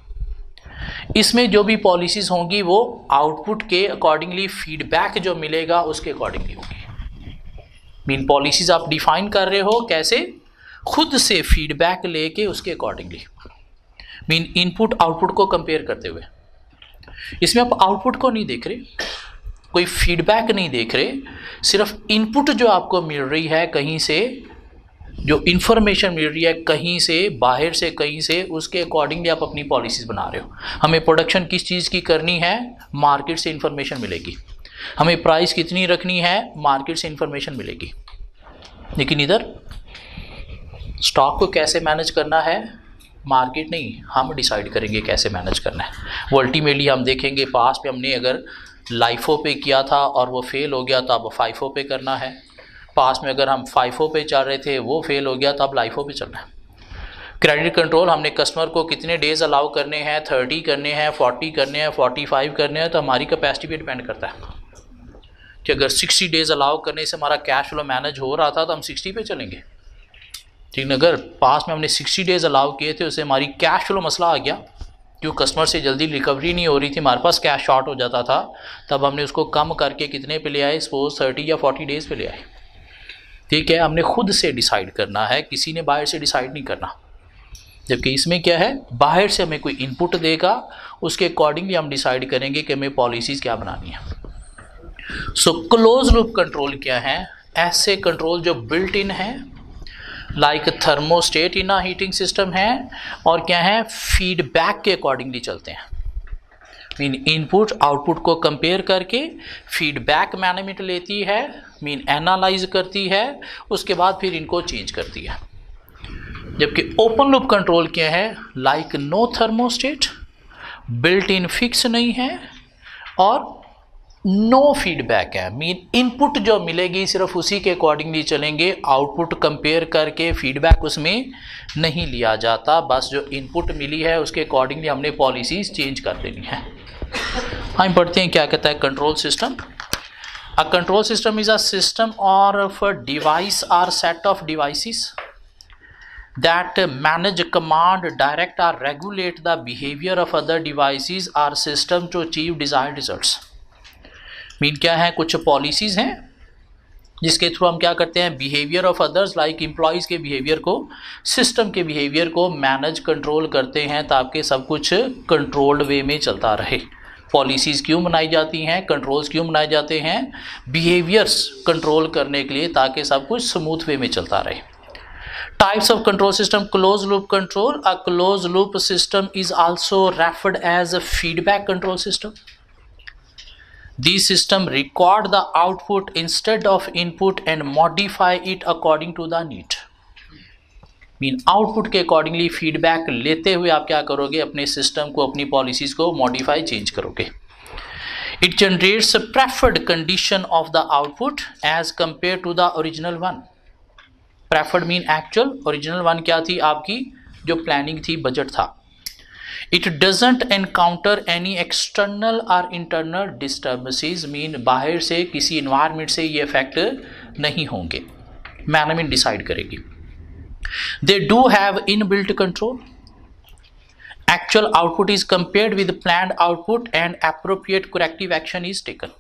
इसमें जो भी पॉलिसीज होंगी वो आउटपुट के अकॉर्डिंगली, फीडबैक जो मिलेगा उसके अकॉर्डिंगली होगी। मीन पॉलिसीज आप डिफाइन कर रहे हो कैसे? खुद से फीडबैक लेके उसके अकॉर्डिंगली, मीन इनपुट आउटपुट को कंपेयर करते हुए। इसमें आप आउटपुट को नहीं देख रहे, कोई फीडबैक नहीं देख रहे, सिर्फ इनपुट जो आपको मिल रही है कहीं से, जो इंफॉर्मेशन मिल रही है कहीं से, बाहर से कहीं से, उसके अकॉर्डिंगली आप अपनी पॉलिसीज बना रहे हो। हमें प्रोडक्शन किस चीज़ की करनी है, मार्केट से इंफॉर्मेशन मिलेगी। हमें प्राइस कितनी रखनी है, मार्केट से इंफॉर्मेशन मिलेगी। लेकिन इधर स्टॉक को कैसे मैनेज करना है, मार्केट नहीं, हम डिसाइड करेंगे कैसे मैनेज करना है। वो अल्टीमेटली हम देखेंगे, पास्ट में हमने अगर लाइफो पे किया था और वो फेल हो गया तो अब फाइफो पे करना है। पास्ट में अगर हम फाइफो पे चल रहे थे, वो फेल हो गया तो अब लाइफो पे चलना है। क्रेडिट कंट्रोल, हमने कस्टमर को कितने डेज अलाउ करने हैं, 30 करने हैं, 40 करने हैं, 45 करने हैं, तो हमारी कैपेसिटी पे डिपेंड करता है कि अगर 60 डेज अलाउ करने से हमारा कैश फ्लो मैनेज हो रहा था तो हम 60 पे चलेंगे। ठीक है, अगर पास्ट में हमने 60 डेज अलाउ किए थे, उससे हमारी कैश फ्लो मसला आ गया, क्यों कस्टमर से जल्दी रिकवरी नहीं हो रही थी, हमारे पास कैश शॉर्ट हो जाता था, तब हमने उसको कम करके कितने पे ले आए, सपोज 30 या 40 डेज पे ले आए। ठीक है, हमने खुद से डिसाइड करना है, किसी ने बाहर से डिसाइड नहीं करना। जबकि इसमें क्या है, बाहर से हमें कोई इनपुट देगा, उसके अकॉर्डिंगली हम डिसाइड करेंगे कि हमें पॉलिसीज़ क्या बनानी है। सो क्लोज लूप कंट्रोल क्या है, ऐसे कंट्रोल जो बिल्ट इन है, like thermostat in a heating system है, और क्या है, फीडबैक के अकॉर्डिंगली चलते हैं। मीन इनपुट आउटपुट को कंपेयर करके फीडबैक मैनेजमेंट लेती है, मीन एनालाइज करती है, उसके बाद फिर इनको चेंज करती है। जबकि ओपन लूप कंट्रोल क्या है, like no thermostat, built in fix नहीं है, और नो फीडबैक है। मीन इनपुट जो मिलेगी सिर्फ उसी के अकॉर्डिंगली चलेंगे, आउटपुट कंपेयर करके फीडबैक उसमें नहीं लिया जाता। बस जो इनपुट मिली है उसके अकॉर्डिंगली हमने पॉलिसीज चेंज कर देनी है। हम पढ़ते हैं क्या कहता है control system. A control system is a system or of device are set of devices that manage, command, direct or regulate the behavior of other devices or system to achieve desired results। Mean क्या है, कुछ policies हैं जिसके through हम क्या करते हैं, behaviour of others like employees के बिहेवियर को, सिस्टम के बिहेवियर को मैनेज कंट्रोल करते हैं ताकि सब कुछ कंट्रोल्ड वे में चलता रहे। पॉलिसीज़ क्यों बनाई जाती हैं, कंट्रोल्स क्यों बनाए जाते हैं, बिहेवियर्स कंट्रोल करने के लिए, ताकि सब कुछ स्मूथ वे में चलता रहे। Types of control system, closed loop control. A closed loop system is also referred as a feedback control system. These systems record the output instead of input and modify it according to the need. Mean output के accordingly feedback लेते हुए आप क्या करोगे, अपने system को, अपनी policies को मॉडिफाई, चेंज करोगे। It generates a preferred condition of the output as compared to the original one. Preferred mean actual, original one क्या थी, आपकी जो प्लानिंग थी, बजट था। It doesn't encounter any external और इंटरनल डिस्टर्बेंसेस, मीन बाहर से किसी इन्वायरमेंट से ये इफेक्ट नहीं होंगे, मैनेजमेंट डिसाइड करेगी। They do have inbuilt control, actual output is compared with planned output and appropriate corrective action is taken.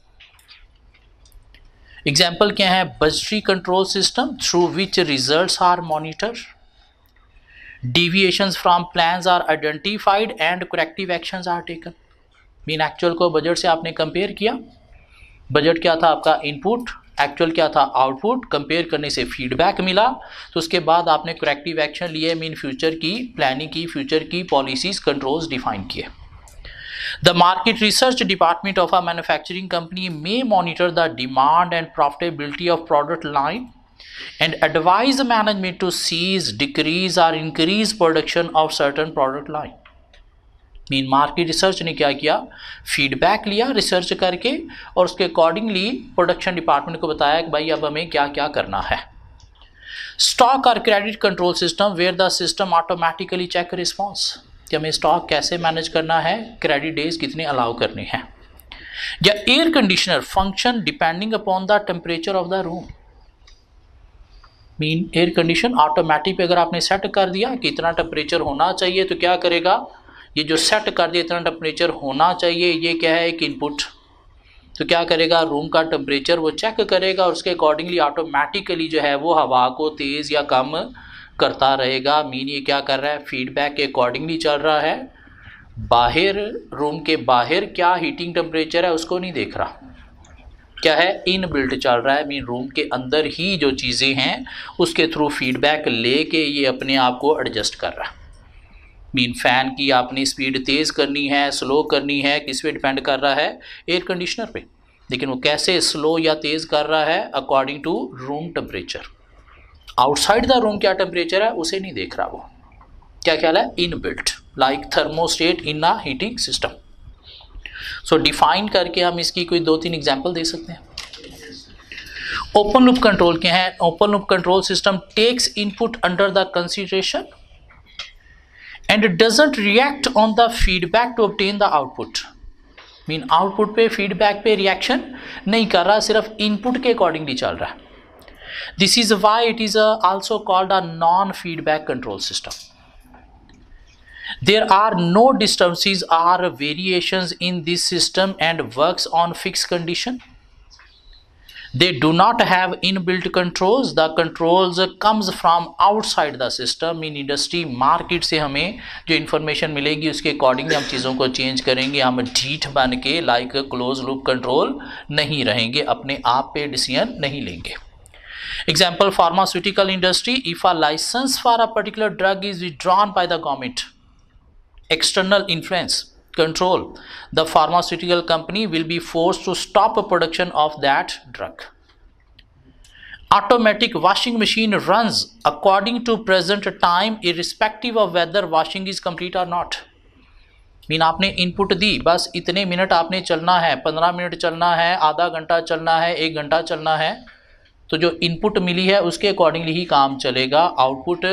Example क्या है, budgetary control system through which results are monitor, deviations from plans are identified and corrective actions are taken. Mean actual को budget से आपने compare किया, budget क्या था आपका input, actual क्या था आउटपुट, कंपेयर करने से फीडबैक मिला, तो उसके बाद आपने करेक्टिव एक्शन लिए, मीन फ्यूचर की प्लानिंग की, फ्यूचर की पॉलिसीज, कंट्रोल्स डिफाइन किए। The market research department of a manufacturing company may monitor the demand and profitability of product line and advise management to cease, decrease or increase production of certain product line. Mean market research ने क्या किया, feedback लिया research करके और उसके accordingly production department को बताया कि भाई अब हमें क्या क्या करना है। स्टॉक और credit control system where the system automatically check response, कि हमें स्टॉक कैसे मैनेज करना है, क्रेडिट डेज कितने अलाउ करने हैं। या air conditioner function depending upon the temperature of the room, mean air condition automatic पे अगर आपने सेट कर दिया कि इतना टेम्परेचर होना चाहिए, तो क्या करेगा, ये जो सेट कर दिया इतना टेम्परेचर होना चाहिए, ये क्या है, एक इनपुट, तो क्या करेगा, रूम का टेम्परेचर वो चेक करेगा और उसके अकॉर्डिंगली ऑटोमेटिकली जो है वो हवा को तेज़ या कम करता रहेगा। मीन ये क्या कर रहा है, फीडबैक के अकॉर्डिंगली चल रहा है। बाहर रूम के बाहर क्या हीटिंग टेम्परेचर है उसको नहीं देख रहा, क्या है, इनबिल्ट चल रहा है। मीन रूम के अंदर ही जो चीज़ें हैं उसके थ्रू फीडबैक लेके ये अपने आप को एडजस्ट कर रहा है। मीन फ़ैन की आपने स्पीड तेज़ करनी है, स्लो करनी है, किस पे डिपेंड कर रहा है, एयर कंडीशनर पे। लेकिन वो कैसे स्लो या तेज़ कर रहा है, according to room temperature. Outside the room क्या टेम्परेचर है उसे नहीं देख रहा वो, क्या ख्याल है, inbuilt, like thermostat in a heating system. So define करके हम इसकी कोई 2-3 एग्जाम्पल दे सकते हैं। ओपन लूप कंट्रोल क्या है, open loop control system takes input under the consideration and it doesn't react on the feedback to obtain the output। Mean output पे feedback पे रिएक्शन नहीं कर रहा, सिर्फ इनपुट के अकॉर्डिंगली चल रहा है। This is why it is also called a non feedback control system. There are no disturbances or variations in this system and works on fix condition. They do not have inbuilt controls. The controls comes from outside the system। In industry market से हमें जो information मिलेगी उसके accordingly हम चीज़ों को change करेंगे। हम ढीठ बन के लाइक क्लोज लूप कंट्रोल नहीं रहेंगे, अपने आप पे डिसीजन नहीं लेंगे। Example, pharmaceutical industry, if a license for a particular drug is withdrawn by the government, external influence control, the pharmaceutical company will be forced to stop production of that drug। Automatic washing machine runs according to present time irrespective of whether washing is complete or not। Mean आपने input दी, बस इतने minute आपने चलना है, 15 minute चलना है, आधा घंटा चलना है, 1 घंटा चलना है, तो जो इनपुट मिली है उसके अकॉर्डिंगली ही काम चलेगा। आउटपुट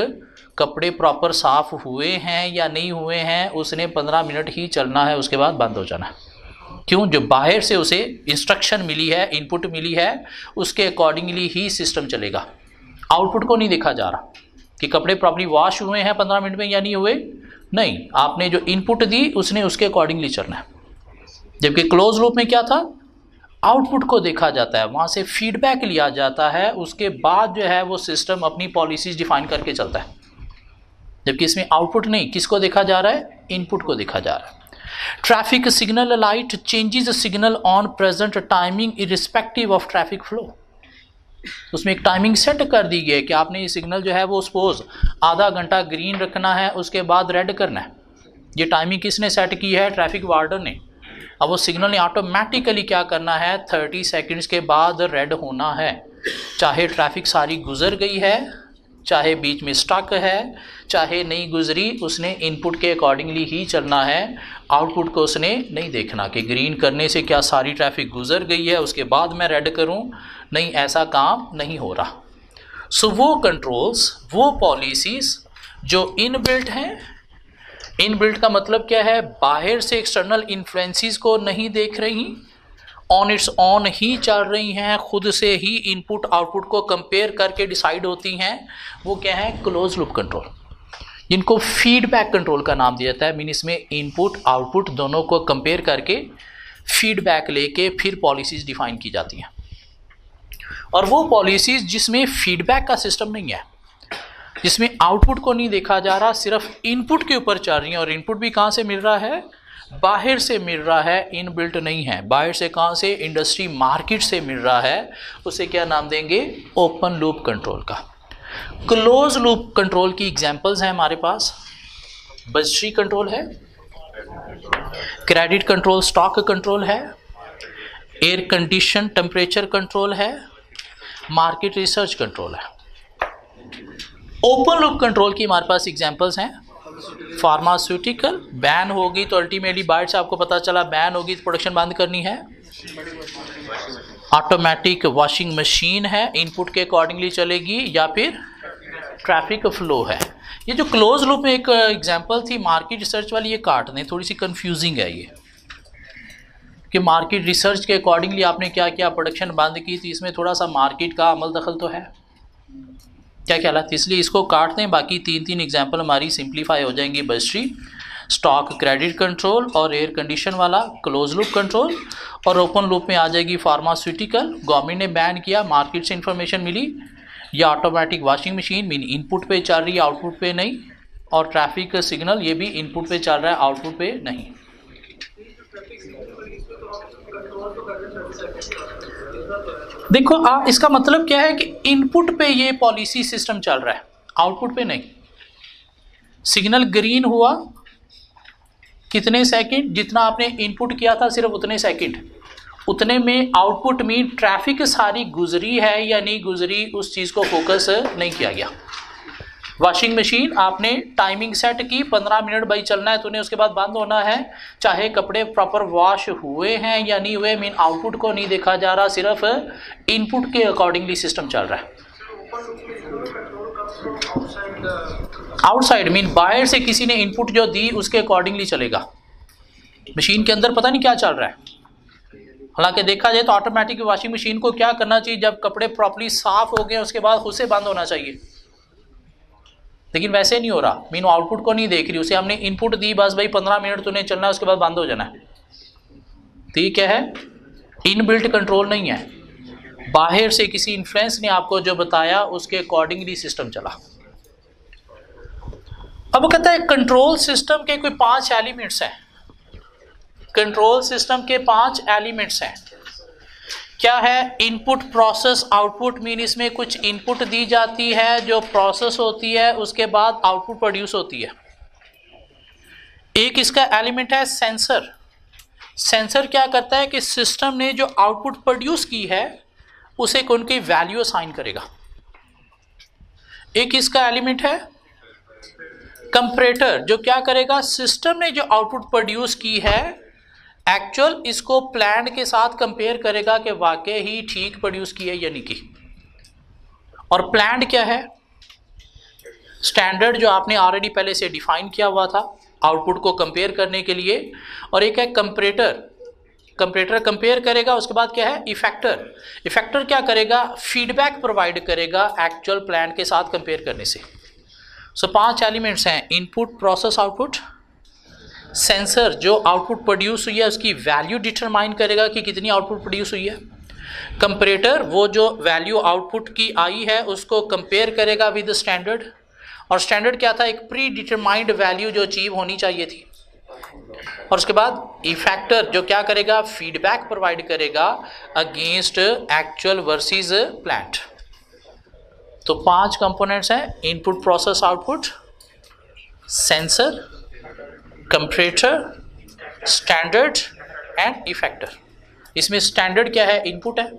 कपड़े प्रॉपर साफ हुए हैं या नहीं हुए हैं उसने 15 मिनट ही चलना है, उसके बाद बंद हो जाना है। क्यों, जो बाहर से उसे इंस्ट्रक्शन मिली है, इनपुट मिली है, उसके अकॉर्डिंगली ही सिस्टम चलेगा। आउटपुट को नहीं देखा जा रहा कि कपड़े प्रॉपर्ली वॉश हुए हैं 15 मिनट में या नहीं हुए, नहीं, आपने जो इनपुट दी उसने उसके अकॉर्डिंगली चलना है। जबकि क्लोज लूप में क्या था, आउटपुट को देखा जाता है, वहाँ से फीडबैक लिया जाता है, उसके बाद जो है वो सिस्टम अपनी पॉलिसीज डिफाइन करके चलता है। जबकि इसमें आउटपुट नहीं, किसको देखा जा रहा है, इनपुट को देखा जा रहा है। Traffic signal light changes signal on present timing irrespective of traffic flow. उसमें एक टाइमिंग सेट कर दी गई है कि आपने ये सिग्नल जो है वो सपोज आधा घंटा ग्रीन रखना है, उसके बाद रेड करना है। ये टाइमिंग किसने सेट की है, ट्रैफिक वार्डन ने। अब वो सिग्नल ने ऑटोमेटिकली क्या करना है, 30 सेकंड्स के बाद रेड होना है, चाहे ट्रैफिक सारी गुजर गई है, चाहे बीच में स्टक है, चाहे नहीं गुजरी, उसने इनपुट के अकॉर्डिंगली ही चलना है। आउटपुट को उसने नहीं देखना कि ग्रीन करने से क्या सारी ट्रैफिक गुजर गई है उसके बाद मैं रेड करूं, नहीं, ऐसा काम नहीं हो रहा। सो वो कंट्रोल्स, वो पॉलिसीज जो इनबिल्ट हैं, इनबिल्ट का मतलब क्या है, बाहर से एक्सटर्नल इन्फ्लुएंसेस को नहीं देख रही, ऑन इट्स ऑन ही चल रही हैं, खुद से ही इनपुट आउटपुट को कंपेयर करके डिसाइड होती हैं, वो क्या है, क्लोज लूप कंट्रोल, जिनको फीडबैक कंट्रोल का नाम दिया जाता है। मीन इसमें इनपुट आउटपुट दोनों को कंपेयर करके फीडबैक लेके फिर पॉलिसीज डिफाइन की जाती हैं। और वो पॉलिसीज जिसमें फीडबैक का सिस्टम नहीं है, जिसमें आउटपुट को नहीं देखा जा रहा, सिर्फ इनपुट के ऊपर चल रही है, और इनपुट भी कहाँ से मिल रहा है, बाहर से मिल रहा है, इनबिल्ट नहीं है। बाहर से कहाँ से, इंडस्ट्री मार्केट से मिल रहा है, उसे क्या नाम देंगे, ओपन लूप कंट्रोल का। क्लोज लूप कंट्रोल की एग्जांपल्स हैं हमारे पास, बजटरी कंट्रोल है, क्रेडिट कंट्रोल स्टॉक कंट्रोल है, एयर कंडीशन टेम्परेचर कंट्रोल है, मार्केट रिसर्च कंट्रोल है। ओपन लूप कंट्रोल की हमारे पास एग्जांपल्स हैं, फार्मास्यूटिकल, बैन होगी तो अल्टीमेटली बाहर से आपको पता चला बैन होगी तो प्रोडक्शन बंद करनी है। ऑटोमेटिक वॉशिंग मशीन है, इनपुट के अकॉर्डिंगली चलेगी, या फिर ट्रैफिक फ्लो है। ये जो क्लोज लूप में एक एग्जांपल थी मार्केट रिसर्च वाली, ये काट दें, थोड़ी सी कंफ्यूजिंग है ये, कि मार्केट रिसर्च के अकॉर्डिंगली आपने क्या किया, प्रोडक्शन बंद की, तो इसमें थोड़ा सा मार्केट का अमल दखल तो है, क्या ख्याल है, इसलिए इसको काट दें। बाकी 3 एग्जांपल हमारी सिंप्लीफाई हो जाएंगी, बजटरी, स्टॉक क्रेडिट कंट्रोल और एयर कंडीशन वाला क्लोज लूप कंट्रोल। और ओपन लूप में आ जाएगी फार्मास्यूटिकल, गवर्नमेंट ने बैन किया, मार्केट से इंफॉर्मेशन मिली, या automatic washing machine mean input पे चल रही है, आउटपुट पे नहीं, और ट्रैफिक सिग्नल ये भी इनपुट पे चल रहा है, आउटपुट पे नहीं। देखो इसका मतलब क्या है कि इनपुट पे ये पॉलिसी सिस्टम चल रहा है, आउटपुट पे नहीं। सिग्नल ग्रीन हुआ कितने सेकंड, जितना आपने इनपुट किया था सिर्फ उतने सेकंड, उतने में आउटपुट में ट्रैफिक सारी गुजरी है या नहीं गुजरी उस चीज़ को फोकस नहीं किया गया। वॉशिंग मशीन आपने टाइमिंग सेट की 15 मिनट भाई चलना है तूने, उसके बाद बंद होना है, चाहे कपड़े प्रॉपर वॉश हुए हैं या नहीं हुए, मीन आउटपुट को नहीं देखा जा रहा, सिर्फ इनपुट के अकॉर्डिंगली सिस्टम चल रहा है। आउटसाइड मीन बाहर से किसी ने इनपुट जो दी उसके अकॉर्डिंगली चलेगा, मशीन के अंदर पता नहीं क्या चल रहा है। हालांकि देखा जाए तो ऑटोमेटिक वॉशिंग मशीन को क्या करना चाहिए, जब कपड़े प्रॉपर्ली साफ हो गए उसके बाद खुद से बंद होना चाहिए, लेकिन वैसे नहीं हो रहा, मीन आउटपुट को नहीं देख रही, उसे हमने इनपुट दी बस भाई 15 मिनट तूने चलना है उसके बाद बंद हो जाना है। ठीक है, इनबिल्ट कंट्रोल नहीं है, बाहर से किसी इन्फ्लुएंस ने आपको जो बताया उसके अकॉर्डिंगली सिस्टम चला। अब कहता है कंट्रोल सिस्टम के कोई 5 एलिमेंट्स हैं, कंट्रोल सिस्टम के 5 एलिमेंट्स हैं। क्या है? Input, process, output. मीन इसमें कुछ इनपुट दी जाती है जो प्रोसेस होती है, उसके बाद आउटपुट प्रोड्यूस होती है। एक इसका एलिमेंट है सेंसर। सेंसर क्या करता है कि सिस्टम ने जो आउटपुट प्रोड्यूस की है उसे कौन की वैल्यू असाइन करेगा। एक इसका एलिमेंट है कंपैरेटर, जो क्या करेगा, सिस्टम ने जो आउटपुट प्रोड्यूस की है एक्चुअल इसको प्लान के साथ कंपेयर करेगा कि वाकई ही ठीक प्रोड्यूस की है या नहीं की। और प्लान क्या है? स्टैंडर्ड जो आपने ऑलरेडी पहले से डिफाइन किया हुआ था आउटपुट को कंपेयर करने के लिए। और एक है कंपैरेटर, कंपैरेटर कंपेयर करेगा। उसके बाद क्या है? इफेक्टर। इफेक्टर क्या करेगा? फीडबैक प्रोवाइड करेगा एक्चुअल प्लान के साथ कंपेयर करने से। सो 5 एलिमेंट्स हैं, इनपुट, प्रोसेस, आउटपुट। सेंसर जो आउटपुट प्रोड्यूस हुई है उसकी वैल्यू डिटरमाइन करेगा कि कितनी आउटपुट प्रोड्यूस हुई है। कंपैरेटर वो जो वैल्यू आउटपुट की आई है उसको कंपेयर करेगा विद स्टैंडर्ड। और स्टैंडर्ड क्या था? एक प्री डिटरमाइंड वैल्यू जो अचीव होनी चाहिए थी। और उसके बाद इफेक्टर जो क्या करेगा? फीडबैक प्रोवाइड करेगा अगेंस्ट एक्चुअल वर्सेस प्लांट। तो 5 कंपोनेंट्स हैं, input, process, output, sensor, comparator, standard and effector. इसमें स्टैंडर्ड क्या है? इनपुट है।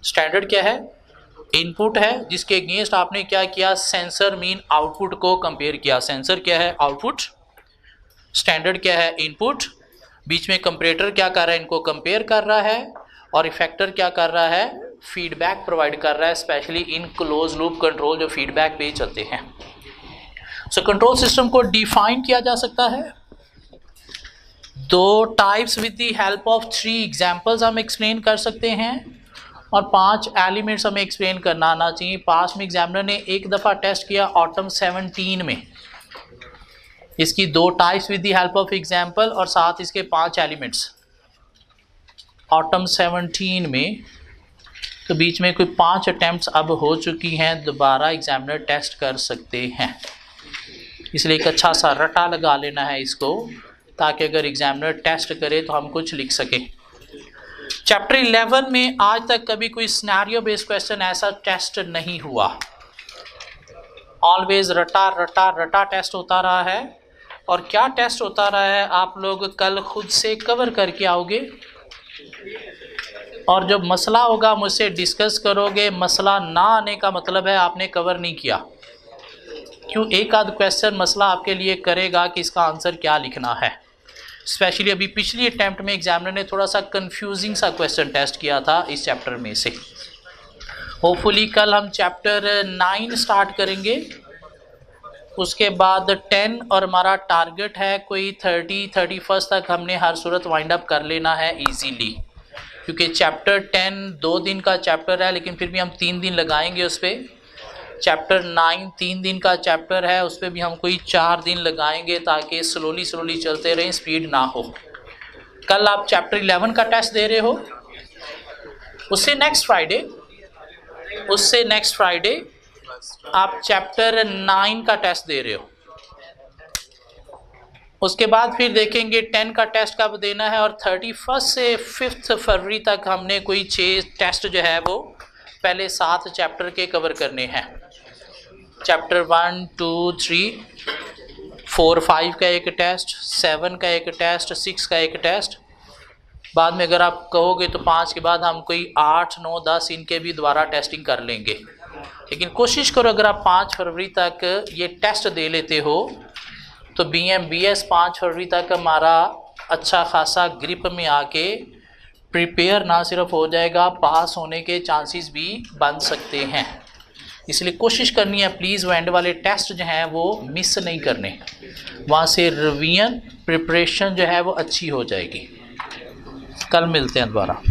स्टैंडर्ड क्या है? इनपुट है, जिसके अगेंस्ट आपने क्या किया? सेंसर मीन आउटपुट को कंपेयर किया। सेंसर क्या है? आउटपुट। स्टैंडर्ड क्या है? इनपुट। बीच में कंपैरेटर क्या कर रहा है? इनको कंपेयर कर रहा है। और इफेक्टर क्या कर रहा है? फीडबैक प्रोवाइड कर रहा है, specially in close loop control जो फीडबैक पे चलते हैं। सो कंट्रोल सिस्टम को डिफाइन किया जा सकता है 2 types with the help of 3 examples हम एक्सप्लेन कर सकते हैं। और 5 एलिमेंट्स हमें एक्सप्लेन करना आना चाहिए। पास में एग्जामिनर ने एक दफ़ा टेस्ट किया ऑटम 17 में, इसकी 2 types with the help of example और साथ इसके 5 एलिमेंट्स। ऑटम 17 में तो बीच में कोई 5 अटैम्प्ट्स अब हो चुकी हैं, दोबारा एग्जामिनर टेस्ट कर सकते हैं। इसलिए एक अच्छा सा रटा लगा लेना है इसको, ताकि अगर एग्जामिनर टेस्ट करे तो हम कुछ लिख सकें। चैप्टर 11 में आज तक कभी कोई सिनेरियो बेस्ड क्वेश्चन ऐसा टेस्ट नहीं हुआ। ऑलवेज रटा रटा रटा टेस्ट होता रहा है। और क्या टेस्ट होता रहा है आप लोग कल खुद से कवर करके आओगे, और जब मसला होगा मुझसे डिस्कस करोगे। मसला ना आने का मतलब है आपने कवर नहीं किया। क्यों? एक आध क्वेश्चन मसला आपके लिए करेगा कि इसका आंसर क्या लिखना है। स्पेशली अभी पिछली अटैम्प्ट में एग्जामिनर ने थोड़ा सा कंफ्यूजिंग सा क्वेश्चन टेस्ट किया था इस चैप्टर में से। होपफुली कल हम चैप्टर 9 स्टार्ट करेंगे, उसके बाद 10, और हमारा टारगेट है कोई 31 तक हमने हर सूरत वाइंड अप कर लेना है इजीली। क्योंकि चैप्टर 10 2 दिन का चैप्टर है, लेकिन फिर भी हम 3 दिन लगाएंगे उस पर। चैप्टर 9 3 दिन का चैप्टर है, उस पर भी हम कोई 4 दिन लगाएंगे, ताकि स्लोली चलते रहें, स्पीड ना हो। कल आप चैप्टर 11 का टेस्ट दे रहे हो, उससे नेक्स्ट फ्राइडे उससे नेक्स्ट फ्राइडे आप चैप्टर 9 का टेस्ट दे रहे हो। उसके बाद फिर देखेंगे 10 का टेस्ट कब देना है, और 31 से 5 फरवरी तक हमने कोई 6 टेस्ट जो है वो पहले 7 चैप्टर के कवर करने हैं। चैप्टर 1, 2, 3, 4, 5 का एक टेस्ट, 7 का एक टेस्ट, 6 का एक टेस्ट। बाद में अगर आप कहोगे तो 5 के बाद हम कोई 8, 9, 10 इनके भी दोबारा टेस्टिंग कर लेंगे। लेकिन कोशिश करो अगर आप 5 फरवरी तक ये टेस्ट दे लेते हो तो BMBS 5 फरवरी तक हमारा अच्छा खासा ग्रिप में आके प्रिपेयर ना सिर्फ हो जाएगा, पास होने के चांसेस भी बन सकते हैं। इसलिए कोशिश करनी है प्लीज़ वो एंड वाले टेस्ट जो हैं वो मिस नहीं करने, वहाँ से रिवीजन प्रिपरेशन जो है वो अच्छी हो जाएगी। कल मिलते हैं दोबारा।